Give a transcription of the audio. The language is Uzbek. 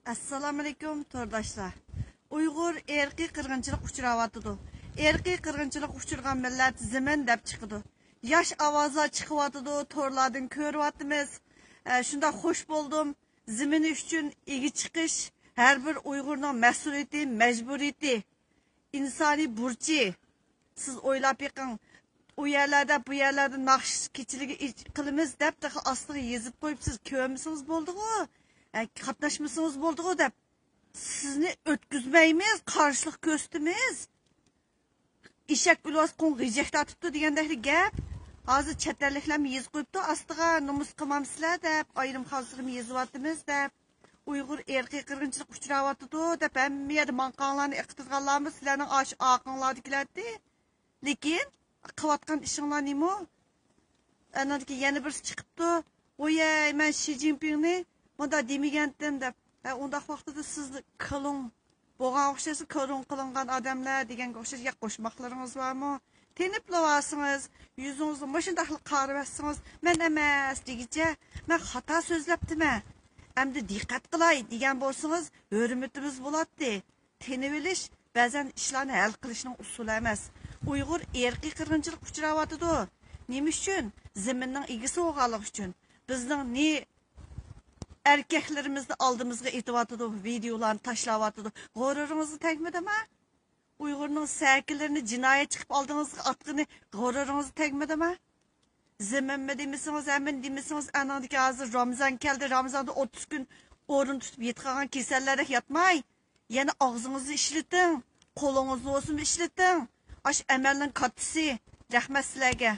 Assalamu alaikum tordaşlar. Uyghur erki qırğınçılıq uçurawatıdı. Erki qırğınçılıq uçurgan millet zemin dep çıkıdı. Yaş avaza çıkıwatıdı, torlardan körüwatymız. Şunda hoş buldum. Zemin üçün igi çıkış her bir Uygur'un mesuliyeti, mecburiyeti, insani burcu. Siz oylap yıkın. O yerlerde bu yerlerde nakş keçiligi kılımız dep de astığı yazıp koyup siz köyümüsünüz bolduğu. Katlaşmışsınız bolduğu dep. Sizni ötküzmeyimiz, karşılık göstümüz. İşek ülvas kon gıcekte atıptı diyendekli gep. Hazır çetlerliklerimi yazıp koyuptu. Astığa numus kımamsızlar dep. Ayrım hazırımı yazıvatımız dep. Uyghur erkek kırgınçılık uçurawatıdı dep. Hem yerde mankanlarını iqtidgallarımız sizlerinin aşı akınlardikilerdi. Lekin kıvatkan işinler nemo? Anadaki yeni birisi çıkıptı. Oye, ben Xi Jinping'ni bunda demigendim dep. Onda vaqtida sizni kılın, boğan oxşası kılın kılıngan adamlar degen oxşası ya qoşmaqlarınız varmı? Tenip lavasınız, yüzünüzü maşındaqlı qarıvatsınız. Men emas degice, men xata sözlepdime. Emdi diqqat qılay degen bolsanız, hürmetimiz bolatdi. Tenip bilish ba'zan ishlarni hal qilishning usuli emas. Uyg'ur erki qirg'inchilik uchrawatıdı. Nima uchun? Zaminning egisi bo'lganlik uchun. Bizning ne erkeklerimizni aldığımızda itibatıdı, videolarını taşlavatıdı. Gururunuzı tekmedi mi? Uygur'un serkilerini cinayet çıkıp aldığınızda atkını gururunuzı tekmedi mi? Zemin mi demişsiniz, emin demişsiniz, anadaki hazır Ramazan geldi, Ramazan'da 30 gün orun tutup yetkagan kesellere yatmay. Yani ağzınızı işletin, kolunuzu olsun işletin. Aş emelin katısı, rahmet sizlerge.